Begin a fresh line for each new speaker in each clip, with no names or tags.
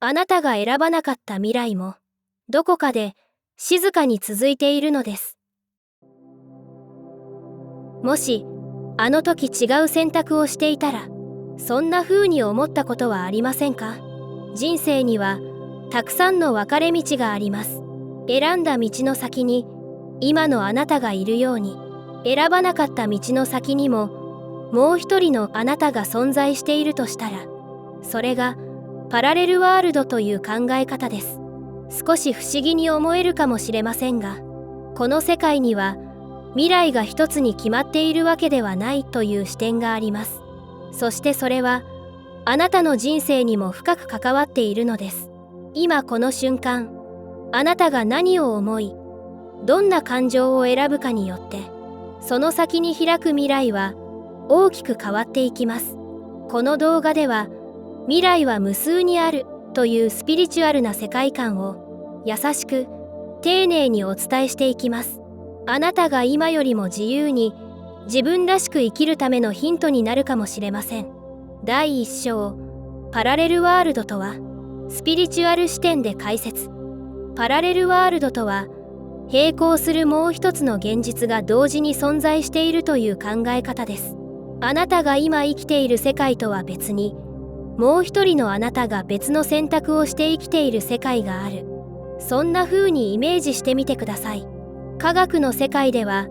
あなたが選ばなかった未来も、どこかで静かに続いているのです。もし、あの時違う選択をしていたら、そんな風に思ったことはありませんか？人生には、たくさんの分かれ道があります。選んだ道の先に、今のあなたがいるように、選ばなかった道の先にも、もう一人のあなたが存在しているとしたら、それが、パラレルワールドという考え方です。少し不思議に思えるかもしれませんが、この世界には未来が一つに決まっているわけではないという視点があります。そしてそれはあなたの人生にも深く関わっているのです。今この瞬間、あなたが何を思い、どんな感情を選ぶかによって、その先に開く未来は大きく変わっていきます。この動画では、未来は無数にあるというスピリチュアルな世界観を優しく丁寧にお伝えしていきます。あなたが今よりも自由に自分らしく生きるためのヒントになるかもしれません。第1章、パラレルワールドとは、スピリチュアル視点で解説。パラレルワールドとは、並行するもう一つの現実が同時に存在しているという考え方です。あなたが今生きている世界とは別に、もう一人のあなたが別の選択をして生きている世界がある。そんな風にイメージしてみてください。科学の世界では、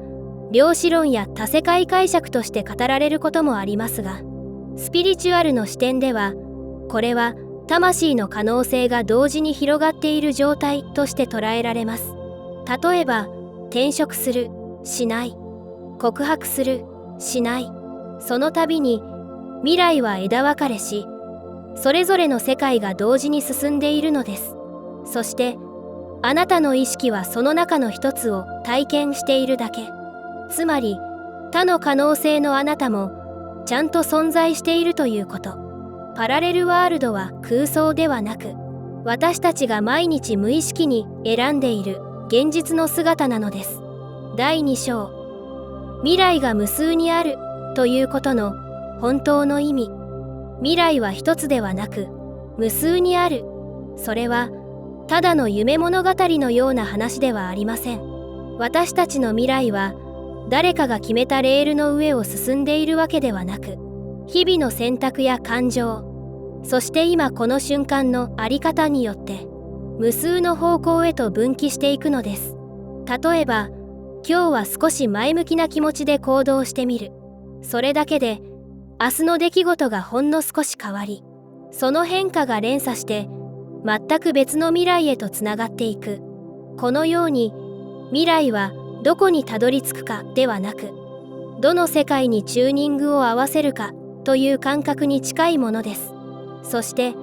量子論や多世界解釈として語られることもありますが、スピリチュアルの視点では、これは魂の可能性が同時に広がっている状態として捉えられます。例えば、転職する、しない。告白する、しない。その度に、未来は枝分かれし、それぞれの世界が同時に進んでいるのです。そして、あなたの意識はその中の一つを体験しているだけ。つまり、他の可能性のあなたもちゃんと存在しているということ。パラレルワールドは空想ではなく、私たちが毎日無意識に選んでいる現実の姿なのです。第2章、未来が無数にあるということの本当の意味。未来は一つではなく、無数にある。それは、ただの夢物語のような話ではありません。私たちの未来は、誰かが決めたレールの上を進んでいるわけではなく、日々の選択や感情、そして今この瞬間のあり方によって、無数の方向へと分岐していくのです。例えば、今日は少し前向きな気持ちで行動してみる。それだけで、明日の出来事がほんの少し変わり、その変化が連鎖して、全く別の未来へとつながっていく。このように、未来はどこにたどり着くかではなく、どの世界にチューニングを合わせるかという感覚に近いものです。そして、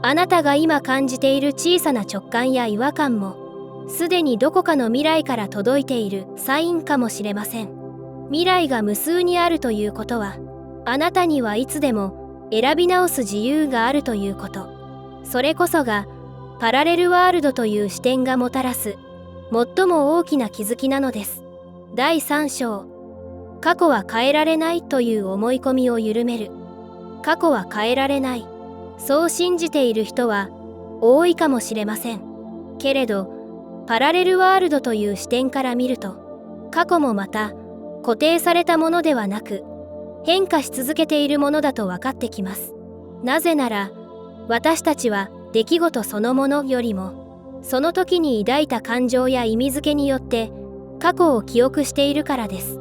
あなたが今感じている小さな直感や違和感も、すでにどこかの未来から届いているサインかもしれません。未来が無数にあるということは、あなたにはいつでも選び直す自由があるということ。それこそがパラレルワールドという視点がもたらす最も大きな気づきなのです。第3章、過去は変えられないという思い込みを緩める。過去は変えられない。そう信じている人は多いかもしれません。けれど、パラレルワールドという視点から見ると、過去もまた固定されたものではなく、変化し続けているものだと分かってきます。なぜなら、私たちは出来事そのものよりも、その時に抱いた感情や意味付けによって過去を記憶しているからです。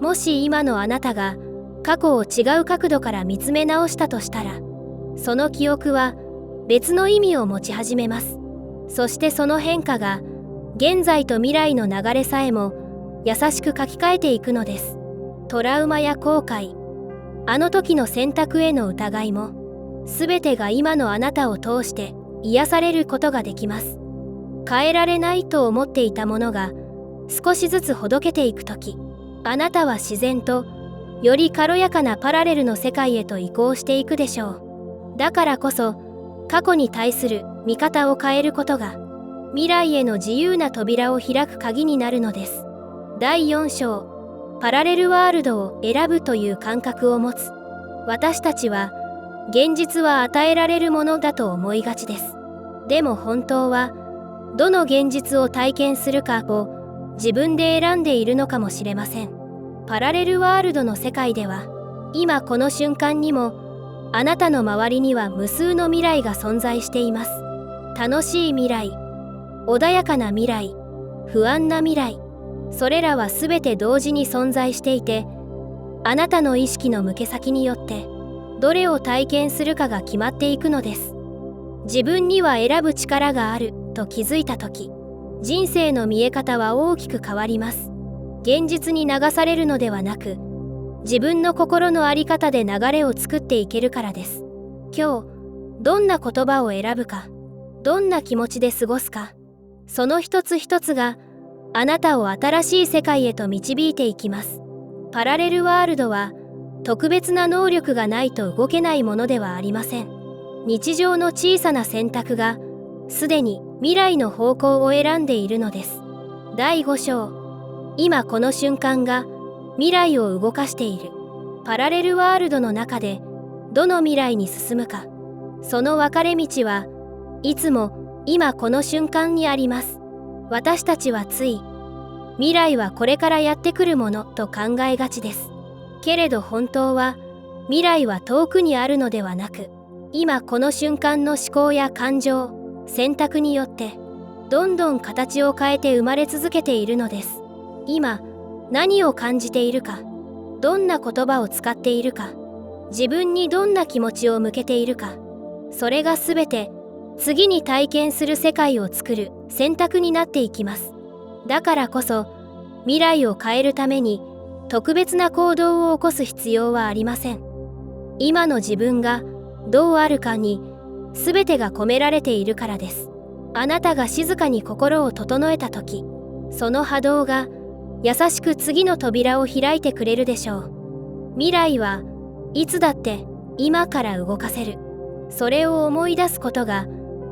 もし今のあなたが過去を違う角度から見つめ直したとしたら、その記憶は別の意味を持ち始めます。そしてその変化が現在と未来の流れさえも優しく書き換えていくのです。トラウマや後悔、あの時の選択への疑いも、すべてが今のあなたを通して癒されることができます。変えられないと思っていたものが少しずつほどけていくとき、あなたは自然とより軽やかなパラレルの世界へと移行していくでしょう。だからこそ、過去に対する見方を変えることが未来への自由な扉を開く鍵になるのです。第4章、パラレルワールドを選ぶという感覚を持つ。私たちは現実は与えられるものだと思いがちです。でも本当はどの現実を体験するかを自分で選んでいるのかもしれません。パラレルワールドの世界では、今この瞬間にもあなたの周りには無数の未来が存在しています。楽しい未来、穏やかな未来、不安な未来、それらはすべて同時に存在していて、あなたの意識の向け先によってどれを体験するかが決まっていくのです。自分には選ぶ力があると気づいたとき、人生の見え方は大きく変わります。現実に流されるのではなく、自分の心の在り方で流れを作っていけるからです。今日、どんな言葉を選ぶか、どんな気持ちで過ごすか、その一つ一つがあなたを新しい世界へと導いていきます。パラレルワールドは特別な能力がないと動けないものではありません。日常の小さな選択がすでに未来の方向を選んでいるのです。第5章、今この瞬間が未来を動かしている。パラレルワールドの中でどの未来に進むか、その分かれ道はいつも今この瞬間にあります。私たちはつい未来はこれからやってくるものと考えがちです。けれど本当は未来は遠くにあるのではなく、今この瞬間の思考や感情、選択によってどんどん形を変えて生まれ続けているのです。今何を感じているか、どんな言葉を使っているか、自分にどんな気持ちを向けているか、それがすべて次に体験する世界を作る選択になっていきます。だからこそ未来を変えるために特別な行動を起こす必要はありません。今の自分がどうあるかに全てが込められているからです。あなたが静かに心を整えたとき、その波動が優しく次の扉を開いてくれるでしょう。未来はいつだって今から動かせる。それを思い出すことが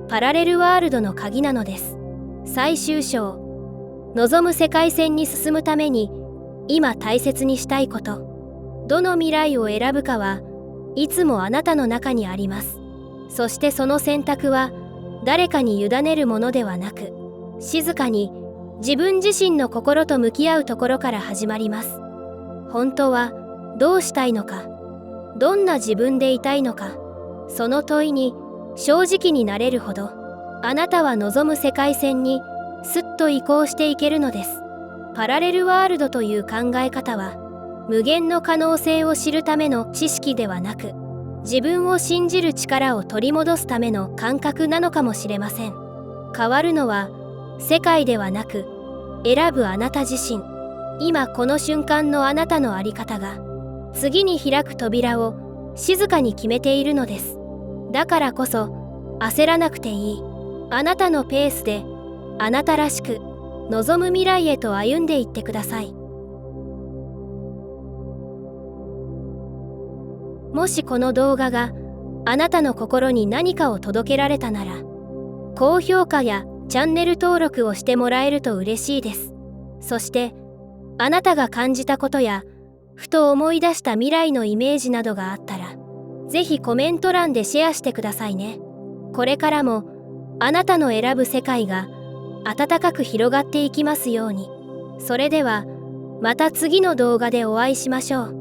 パラレルワールドの鍵なのです。最終章、望む世界線に進むために今大切にしたいこと。どの未来を選ぶかはいつもあなたの中にあります。そしてその選択は誰かに委ねるものではなく、静かに自分自身の心と向き合うところから始まります。本当はどうしたいのか、どんな自分でいたいのか、その問いに正直になれるほど、あなたは望む世界線にすっと移行していけるのです。パラレルワールドという考え方は、無限の可能性を知るための知識ではなく、自分を信じる力を取り戻すための感覚なのかもしれません。変わるのは世界ではなく、選ぶあなた自身。今この瞬間のあなたの在り方が、次に開く扉を静かに決めているのです。だからこそ、焦らなくていい。あなたのペースで、あなたらしく、望む未来へと歩んでいってください。もしこの動画があなたの心に何かを届けられたなら、高評価やチャンネル登録をしてもらえると嬉しいです。そして、あなたが感じたことや、ふと思い出した未来のイメージなどがあったら、ぜひコメント欄でシェアしてくださいね。これからも、あなたの選ぶ世界が温かく広がっていきますように。それでは、また次の動画でお会いしましょう。